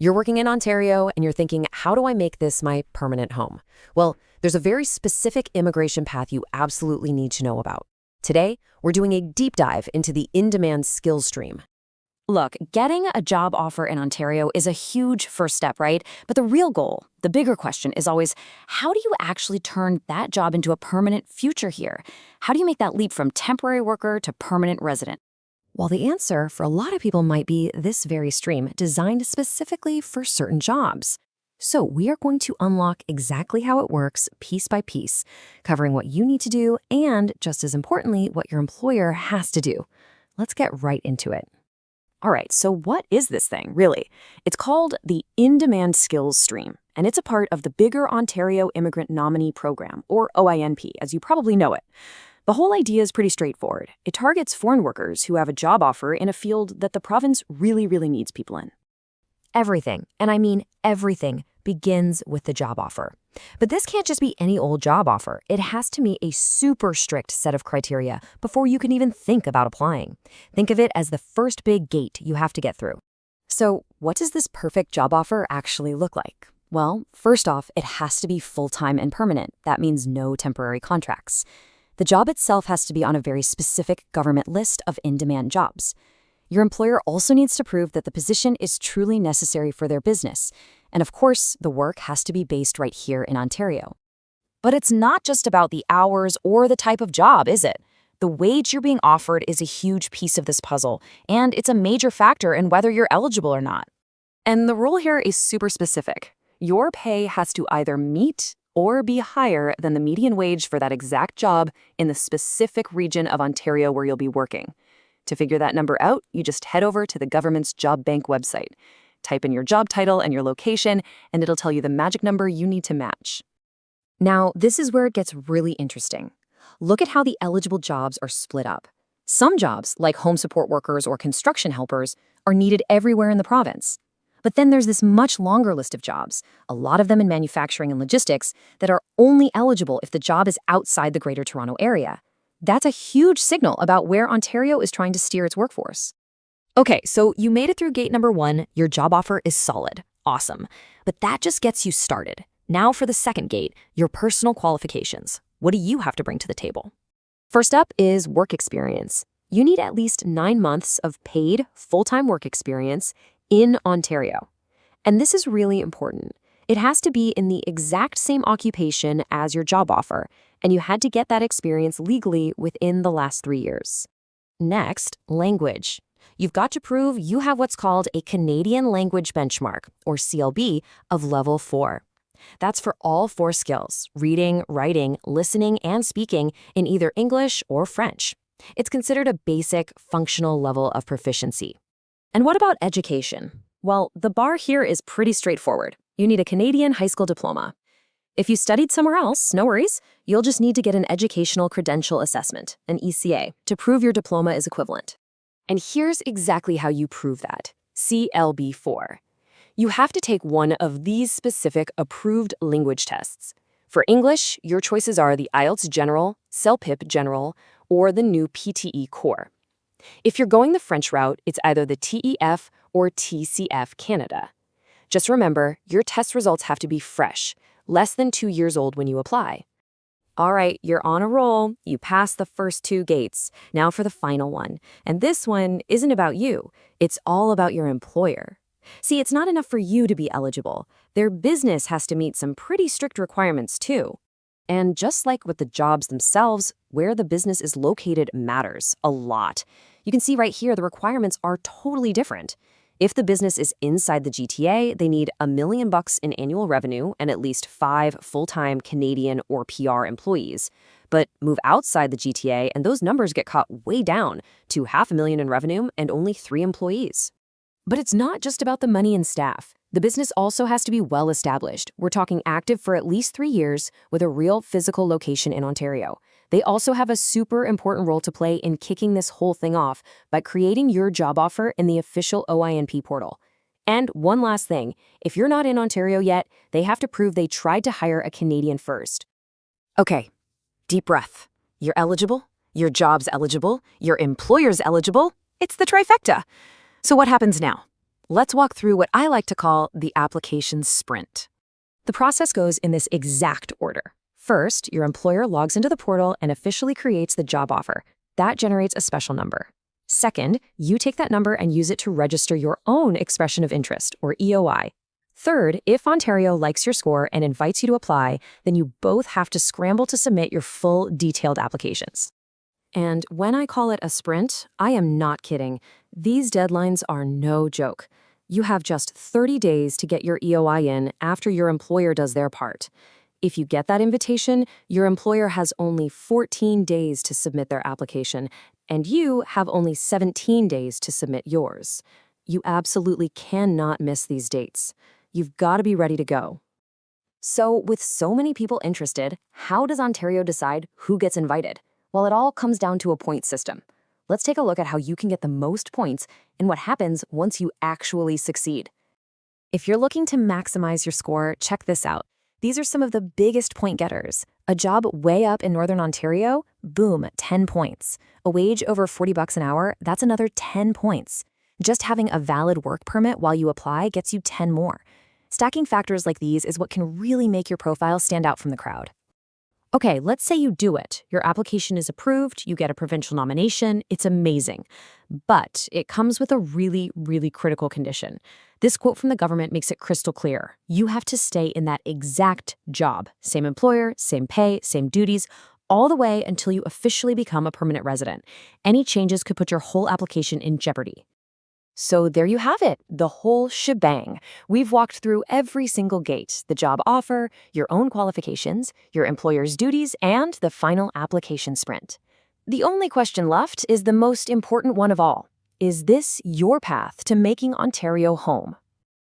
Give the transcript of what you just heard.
You're working in Ontario and you're thinking, how do I make this my permanent home? Well, there's a very specific immigration path you absolutely need to know about. Today, we're doing a deep dive into the in-demand skills stream. Look, getting a job offer in Ontario is a huge first step, right? But the real goal, the bigger question is always, how do you actually turn that job into a permanent future here? How do you make that leap from temporary worker to permanent resident? Well, the answer for a lot of people might be this very stream, designed specifically for certain jobs. So we are going to unlock exactly how it works piece by piece, covering what you need to do and, just as importantly, what your employer has to do. Let's get right into it. All right, so what is this thing, really? It's called the In-Demand Skills Stream, and it's a part of the bigger Ontario Immigrant Nominee Program, or OINP, as you probably know it. The whole idea is pretty straightforward. It targets foreign workers who have a job offer in a field that the province really needs people in. Everything, and I mean everything, begins with the job offer. But this can't just be any old job offer. It has to meet a super strict set of criteria before you can even think about applying. Think of it as the first big gate you have to get through. So, what does this perfect job offer actually look like? Well, first off, it has to be full-time and permanent. That means no temporary contracts. The job itself has to be on a very specific government list of in-demand jobs. Your employer also needs to prove that the position is truly necessary for their business. And of course, the work has to be based right here in Ontario. But it's not just about the hours or the type of job, is it? The wage you're being offered is a huge piece of this puzzle, and it's a major factor in whether you're eligible or not. And the rule here is super specific. Your pay has to either meet or be higher than the median wage for that exact job in the specific region of Ontario where you'll be working. To figure that number out, you just head over to the government's job bank website. Type in your job title and your location, and it'll tell you the magic number you need to match. Now, this is where it gets really interesting. Look at how the eligible jobs are split up. Some jobs, like home support workers or construction helpers, are needed everywhere in the province. But then there's this much longer list of jobs, a lot of them in manufacturing and logistics, that are only eligible if the job is outside the Greater Toronto Area. That's a huge signal about where Ontario is trying to steer its workforce. Okay, so you made it through gate number 1, your job offer is solid. Awesome. But that just gets you started. Now for the second gate, your personal qualifications. What do you have to bring to the table? First up is work experience. You need at least 9 months of paid, full-time work experience in Ontario. And this is really important. It has to be in the exact same occupation as your job offer, and you had to get that experience legally within the last 3 years. Next, language. You've got to prove you have what's called a Canadian Language Benchmark, or CLB, of level 4. That's for all 4 skills: reading, writing, listening, and speaking in either English or French. It's considered a basic, functional level of proficiency. And what about education? Well, the bar here is pretty straightforward. You need a Canadian high school diploma. If you studied somewhere else, no worries. You'll just need to get an Educational Credential Assessment, an ECA, to prove your diploma is equivalent. And here's exactly how you prove that. CLB4. You have to take one of these specific approved language tests. For English, your choices are the IELTS General, CELPIP General, or the new PTE Core. If you're going the French route, it's either the TEF or TCF Canada. Just remember, your test results have to be fresh, less than 2 years old when you apply. All right, you're on a roll. You passed the first 2 gates. Now for the final one. And this one isn't about you. It's all about your employer. See, it's not enough for you to be eligible. Their business has to meet some pretty strict requirements too. And just like with the jobs themselves, where the business is located matters a lot. You can see right here the requirements are totally different. If the business is inside the GTA, they need $1 million in annual revenue and at least 5 full-time Canadian or PR employees. But move outside the GTA and those numbers get cut way down to $500,000 in revenue and only 3 employees. But it's not just about the money and staff. The business also has to be well established. We're talking active for at least 3 years with a real physical location in Ontario. They also have a super important role to play in kicking this whole thing off by creating your job offer in the official OINP portal. And one last thing, if you're not in Ontario yet, they have to prove they tried to hire a Canadian first. Okay, deep breath. You're eligible, your job's eligible, your employer's eligible. It's the trifecta. So what happens now? Let's walk through what I like to call the application sprint. The process goes in this exact order. First, your employer logs into the portal and officially creates the job offer. That generates a special number. Second, you take that number and use it to register your own expression of interest, or EOI. Third, if Ontario likes your score and invites you to apply, then you both have to scramble to submit your full, detailed applications. And when I call it a sprint, I am not kidding. These deadlines are no joke. You have just 30 days to get your EOI in after your employer does their part. If you get that invitation, your employer has only 14 days to submit their application, and you have only 17 days to submit yours. You absolutely cannot miss these dates. You've got to be ready to go. So, with so many people interested, how does Ontario decide who gets invited? Well, it all comes down to a point system. Let's take a look at how you can get the most points and what happens once you actually succeed. If you're looking to maximize your score, check this out. These are some of the biggest point getters. A job way up in Northern Ontario? Boom, 10 points. A wage over $40 an hour? That's another 10 points. Just having a valid work permit while you apply gets you 10 more. Stacking factors like these is what can really make your profile stand out from the crowd. Okay, let's say you do it. Your application is approved, you get a provincial nomination, it's amazing. But it comes with a really, really critical condition. This quote from the government makes it crystal clear. You have to stay in that exact job. Same employer, same pay, same duties, all the way until you officially become a permanent resident. Any changes could put your whole application in jeopardy. So there you have it, the whole shebang. We've walked through every single gate, the job offer, your own qualifications, your employer's duties, and the final application sprint. The only question left is the most important one of all. Is this your path to making Ontario home?